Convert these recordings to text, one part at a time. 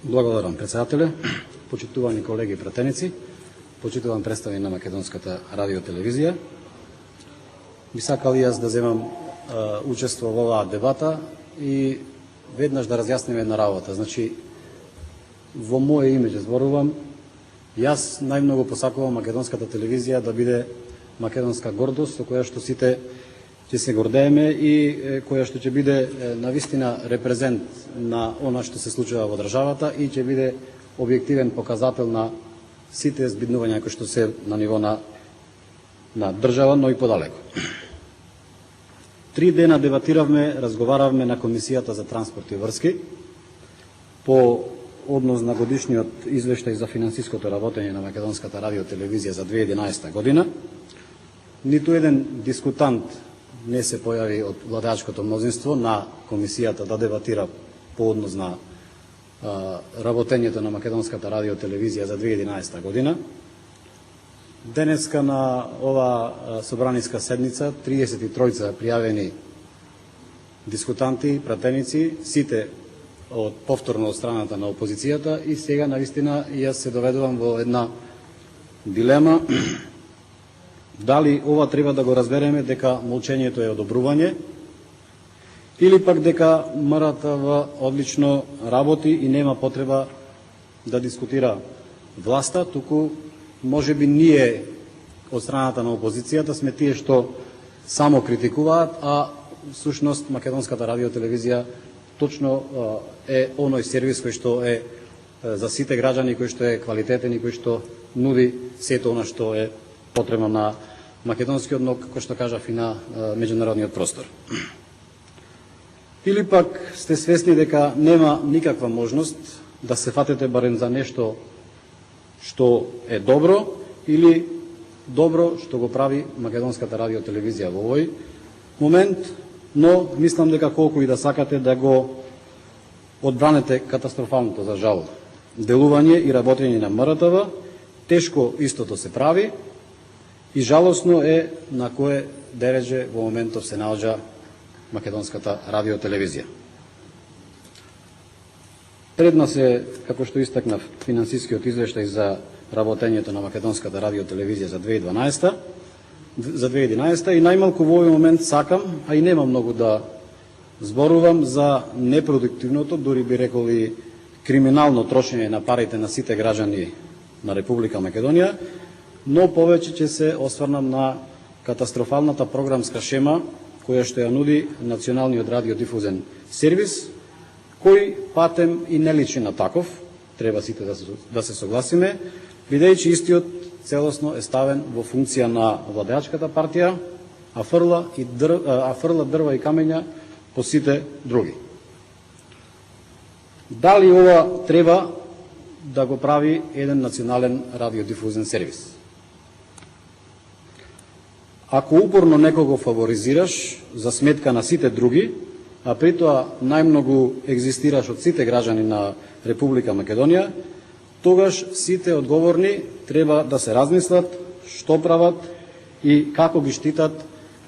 Благодарам, председателе, почитувани колеги и пратеници, почитуван представник на Македонската радио телевизија. Би сакал и јас да земам учество во оваа дебата и веднаш да разјасниме една работа. Значи, во моје име ќе зборувам, јас најмногу посакувам Македонската телевизија да биде македонска гордост, со која што сите ќе се гордееме и која што ќе биде навистина репрезент на она што се случува во државата и ќе биде објективен показател на сите збиднувања кои што се на ниво на држава, но и подалеку. 3 дена дебатиравме, разговаравме на Комисијата за транспорт и врски по однос на годишниот извештај за финансиското работење на Македонската радио телевизија за 2011 година. Ниту еден дискутант не се појави од владеачкото мнозинство на комисијата да дебатира по однос на работењето на Македонската радио телевизија за 2011 година. Денеска на ова собраниска седница 33 пријавени дискутанти, пратеници, сите од повторно од страната на опозицијата, и сега навистина јас се доведувам во една дилема дали ова треба да го разбереме дека молчењето е одобрување или пак дека МРТВ одлично работи и нема потреба да дискутира власта, туку можеби ние од страната на опозицијата сме тие што само критикуваат, а всушност Македонската радио телевизија точно е оној сервис кој што е за сите граѓани, кој што е квалитетен и кој што нуди сето она што е потребно на македонскиот, но како што кажав и на меѓународниот простор. Или пак сте свесни дека нема никаква можност да се фатете барем за нешто што е добро или добро што го прави Македонската радио телевизија во овој момент, но мислам дека колку и да сакате да го одбранете катастрофалното, за жал, делување и работење на МРТВ, тешко истото се прави и жалосно е на кое дереже во моментов се наоѓа Македонската радио телевизија. Пред нас е, како што истакнав, финансискиот извештај за работењето на Македонската радио телевизија за 2011 и најмалку во овој момент сакам, а и нема многу да зборувам за непродуктивното, дури би рекол и криминално трошење на парите на сите граѓани на Република Македонија, но повеќе ќе се осврнам на катастрофалната програмска шема која што ја нуди Националниот радиодифузен сервис, кој патем и не личи на таков, треба сите да се согласиме, бидејќи истиот целосно е ставен во функција на владеачката партија, а фрла дрва и камења по сите други. Дали ова треба да го прави еден национален радиодифузен сервис? Ако упорно некого фаворизираш за сметка на сите други, а при тоа најмногу екзистираш од сите граѓани на Република Македонија, тогаш сите одговорни треба да се размислат што прават и како ги штитат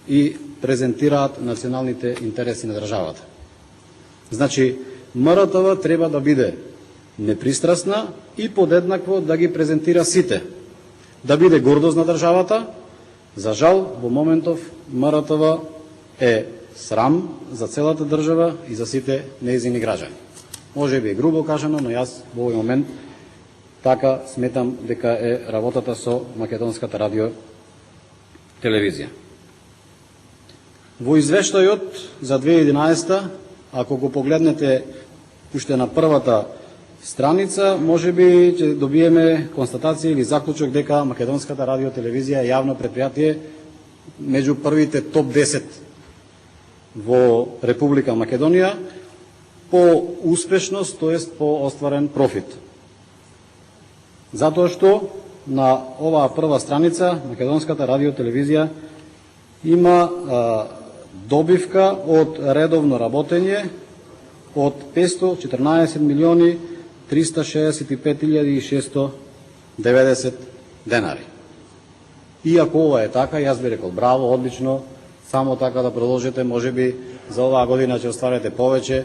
и презентираат националните интереси на државата. Значи, МРТВ треба да биде непристрасна и подеднакво да ги презентира сите, да биде гордост на државата. За жал, во моментов МРТВ е срам за целата држава и за сите нејзини граѓани. Може би е грубо кажано, но јас во овој момент така сметам дека е работата со Македонската радио телевизија. Во извештајот за 2011, ако го погледнете уште на првата страница, може би ќе добиеме констатација или заклучок дека Македонската радио телевизија е јавно предпријатие меѓу првите топ 10 во Република Македонија по успешност, тоест по остварен профит. Затоа што на оваа прва страница Македонската радио телевизија има добивка од редовно работење од 514 милиони 365.690 денари. И ако ова е така, јас би рекол браво, одлично, само така да продолжите, можеби за оваа година ќе остварите повеќе,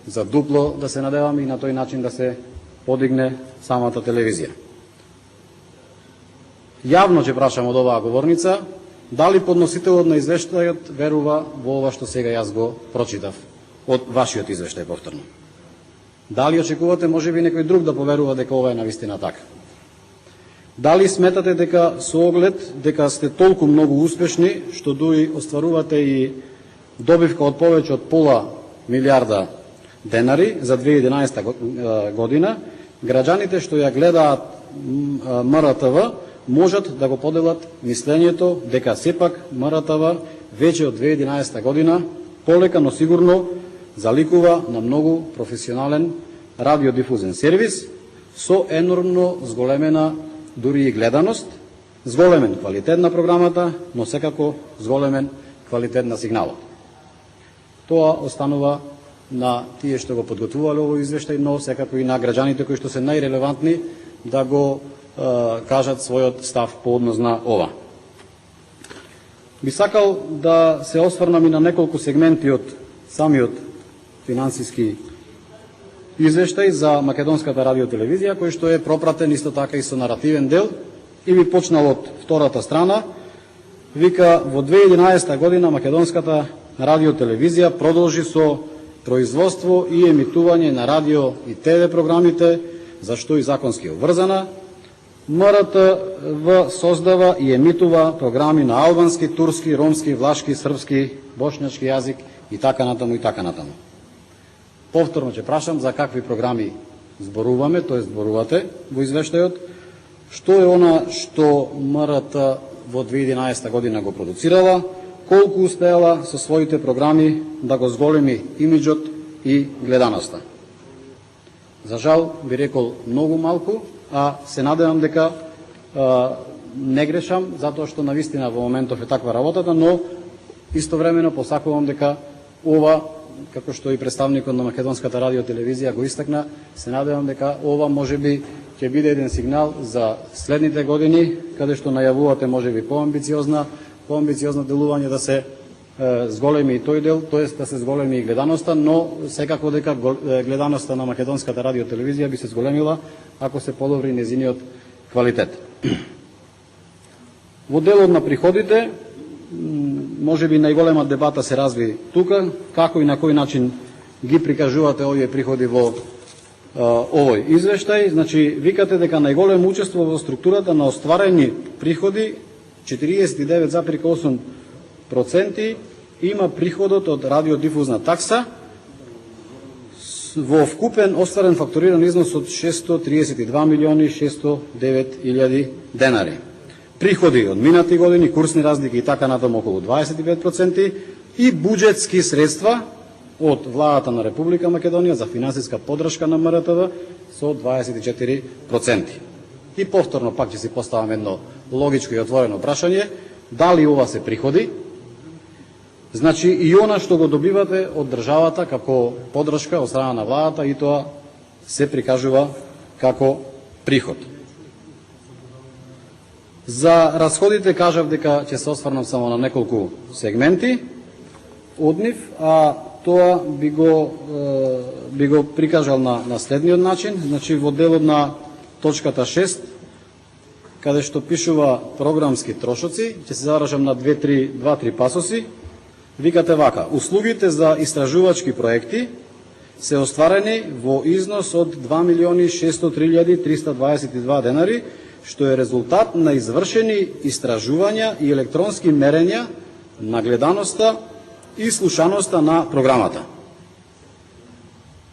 за дупло да се надевам и на тој начин да се подигне самата телевизија. Јавно ќе прашам од оваа говорница, дали подносителот на извештајот верува во ова што сега јас го прочитав од вашиот извештај повторно? Дали очекувате можеби некој друг да поверува дека ова е навистина така? Дали сметате дека со оглед дека сте толку многу успешни што дуи остварувате и добивка од повеќе од пола милиарда денари за 2011 година, граѓаните што ја гледаат МРТВ можат да го поделат мислењето дека сепак МРТВ веќе од 2011 година полека, но сигурно заликува на многу професионален радиодифузен сервис со енормно зголемена дури и гледаност, зголемен квалитет на програмата, но секако зголемен квалитет на сигналот. Тоа останува на тие што го подготвувале овој извештај, но секако и на граѓаните кои што се најрелевантни да го кажат својот став по однос на ова. Би сакал да се осврнам и на неколку сегменти од самиот финансиски извештај за Македонската радиотелевизија, кој што е пропратен исто така и со наративен дел, и би почнал од втората страна. Вика, во 2011 година Македонската радиотелевизија продолжи со производство и емитување на радио и ТВ програмите, за што и законски обврзана. МРТВ создава и емитува програми на албански, турски, ромски, влашки, српски, бошњачки јазик и така натаму и така натаму. Повторно ќе прашам за какви програми зборуваме, тоест зборувате во извештајот, што е она што МРТ во 2011 година го продуцирала, колку успеала со своите програми да го зголеми имиджот и гледаноста. За жал, би рекол многу малку, а се надевам дека не грешам, затоа што навистина во моментов е таква работата, но истовремено посакувам дека ова, како што и представникот на Македонската радиотелевизија го истакна, се надевам дека ова можеби ќе биде еден сигнал за следните години, каде што најавувате можеби поамбициозна делување да се зголеми и тој дел, тоест да се зголеми и гледаноста, но секако дека гледаноста на Македонската радиотелевизија би се зголемила ако се подобри незиниот квалитет. Во делот на приходите, можеби најголема дебата се разви тука, како и на кој начин ги прикажувате овие приходи во овој извештај. Значи, викате дека најголемо учество во структурата на остварени приходи 49,8% има приходот од радиодифузна такса во вкупен остварен фактуриран износ од 632.609.000 денари. Приходи од минати години, курсни разлики и така натаму околу 25% и буџетски средства од владата на Република Македонија за финансиска поддршка на МРТВ со 24%. И повторно пак ќе си поставам едно логичко и отворено прашање, дали ова се приходи? Значи и она што го добивате од државата како поддршка од страна на владата, и тоа се прикажува како приход. За расходите кажав дека ќе се осврнам само на неколку сегменти од нив, а тоа би го прикажал на следниот начин. Значи во делот на точката 6, каде што пишува програмски трошоци, ќе се задржам на 2-3 пасоси. Викате вака: услугите за истражувачки проекти се остварени во износ од 2.603.322 денари, што е резултат на извршени истражувања и електронски мерења на гледаноста и слушаноста на програмата.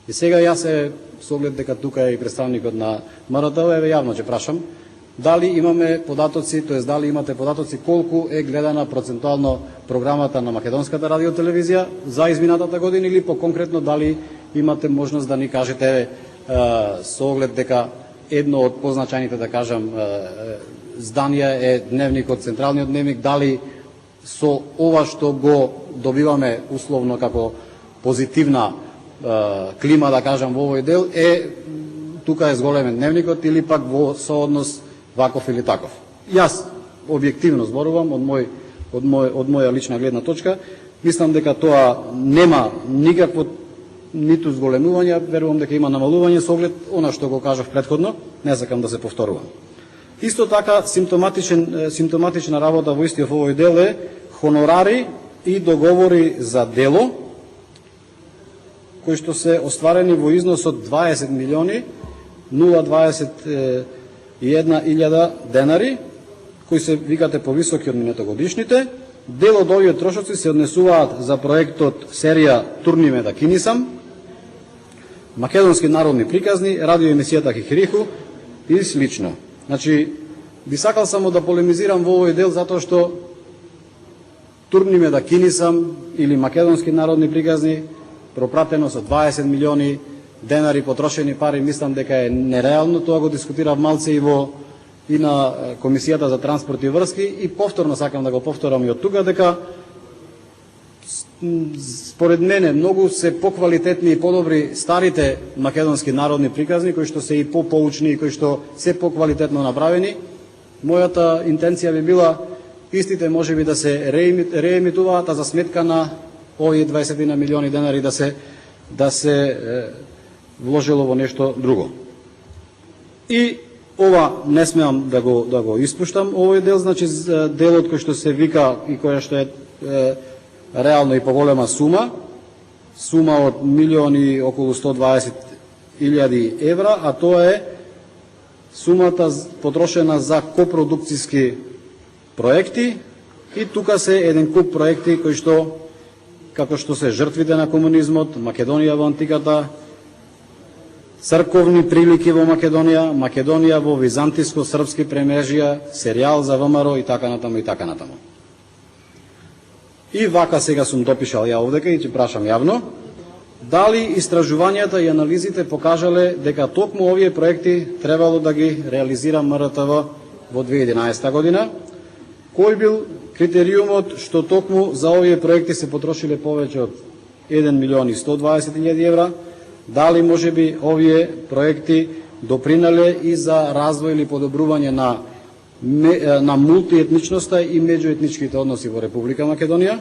И сега јас се со оглед дека тука е и представникот на МРТВ, еве јавно ќе прашам, дали имаме податоци, тоест дали имате податоци колку е гледана процентуално програмата на Македонската радиотелевизија за изминатата година, или по-конкретно дали имате можност да ни кажете со оглед дека едно од позначајните, да кажам, зданија е дневникот, централниот дневник, дали со ова што го добиваме условно како позитивна клима, да кажам, во овој дел, тука е зголемен дневникот, или пак во сооднос ваков или таков. Јас објективно зборувам од моја лична гледна точка, мислам дека тоа нема никакво ниту зголемување, верувам дека има намалување со оглед она што го кажав претходно, не сакам да се повторувам. Исто така симптоматична работа во истиот овој дел е хонорари и договори за дело кои што се остварени во износ од 20 милиони 021.000 денари, кои се викате повисоки од минатогодишните. Дел од овие трошоци се однесуваат за проектот серија Турни ме да кинисам, македонски народни приказни, радиоемисијата Хихириху и слично. Значи, би сакал само да полемизирам во овој дел затоа што Турни ме да кинисам или македонски народни приказни пропратено со 20 милиони денари потрошени пари, мислам дека е нереално. Тоа го дискутирав малце и на Комисијата за транспорт и врски и повторно сакам да го повторам и од тука дека според мене многу се поквалитетни и подобри старите македонски народни приказни кои што се и попоучни и кои што се поквалитетно направени. Мојата интенција би била истите можеби да се реемитуваат, а за сметка на овие 20 милиони денари да се вложило во нешто друго. И ова не смеам да го испуштам овој дел, значи делот кој што се вика и која што е реално и поголема сума од милиони околу 120.000 евра, а тоа е сумата потрошена за копродукциски проекти и тука се еден куп проекти кои што како што се жртвите на комунизмот, Македонија во антиката, црковни прилики во Македонија, Македонија во византиско-српски премежија, серијал за ВМРО и така натаму и така натаму. И вака сега сум допишал ја овдека и ќе прашам јавно, дали истражувањата и анализите покажале дека токму овие проекти требало да ги реализира МРТВ во 2011 година, кој бил критериумот што токму за овие проекти се потрошиле повеќе од 1 милион и 120.000 евра, дали можеби овие проекти допринале и за развој или подобрување на мултиетничноста и меѓуетничките односи во Република Македонија,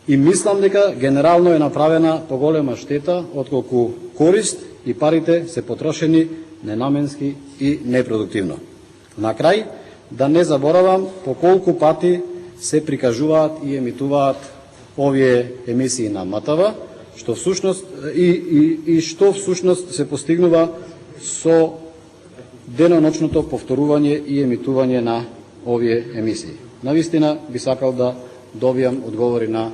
и мислам дека генерално е направена поголема штета отколку корист и парите се потрошени ненаменски и непродуктивно. На крај, да не заборавам по колку пати се прикажуваат и емитуваат овие емисии на МТВ, што всушност и што всушност се постигнува со деноночното повторување и емитување на овие емисии. Навистина би сакал да добијам одговори на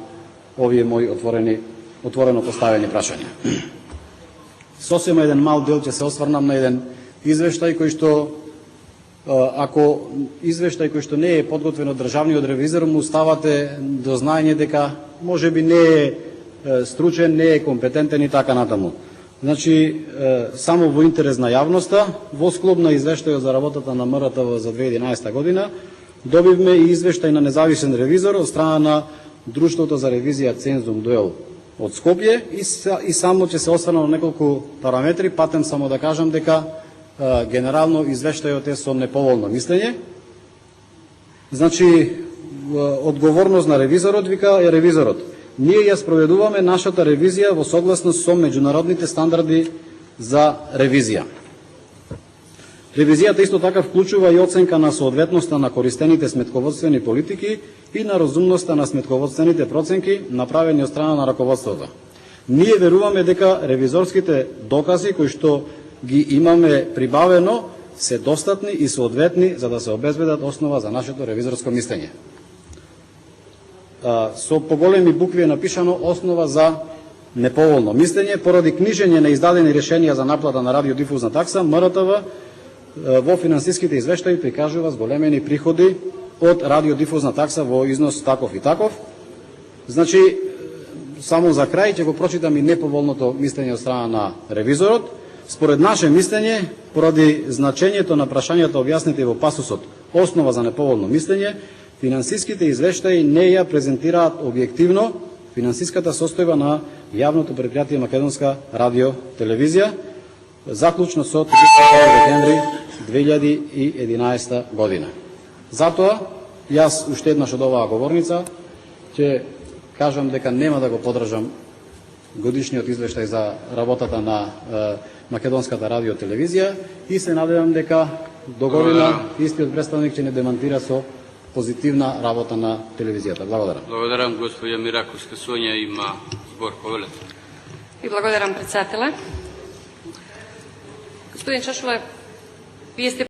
овие мои отворено поставени прашања. Сосема еден мал дел ќе се осврнам на еден извештај кој што ако извештај кој што не е подготвен од државниот ревизор му ставате до знаење дека можеби не е стручен, не е компетентен и така натаму. Значи, само во интерес на јавноста, во склоп на извештајот за работата на МРТВ за 2011 година, добивме и извештај на независен ревизор од страна на Друштвото за ревизија Цензум Дуел од Скопје и само ќе се осврнам на неколку параметри, патем само да кажам дека генерално извештајот е со неповолно мислење. Значи, одговорност на ревизорот вика е ревизорот. Ние ја спроведуваме нашата ревизија во согласност со меѓународните стандарди за ревизија. Ревизијата исто така вклучува и оценка на соодветноста на користените сметководствени политики и на разумноста на сметководствените проценки направени од страна на раководството. Ние веруваме дека ревизорските докази кои што ги имаме прибавено се достатни и соодветни за да се обезбедат основа за нашето ревизорско мислење. Со поголеми букви е напишано основа за неповолно мислење поради книжење на издадени решенија за наплата на радиодифузна такса. МРТВ во финансиските извештаи прикажува зголемени приходи од радиодифузна такса во износ таков и таков. Значи, само за крај ќе го прочитам и неповолното мислење од страна на ревизорот. Според наше мислење, поради значењето на прашањата објаснети во пасусот основа за неповолно мислење, финансиските извештаи не ја презентираат објективно финансиската состојба на јавното предпријатие Македонска радио-телевизија, заклучно со 31 декември 2011 година. Затоа, јас уште еднаш од оваа говорница ќе кажам дека нема да го поддржам годишниот извештај за работата на Македонската радиотелевизија и се надевам дека до година истиот представник ќе не демантира со позитивна работа на телевизијата. Благодарам. Благодарам, госпоѓа Мираковска Сонја има збор, повелете. И благодарам, председателе. Господин Чашуле, вие сте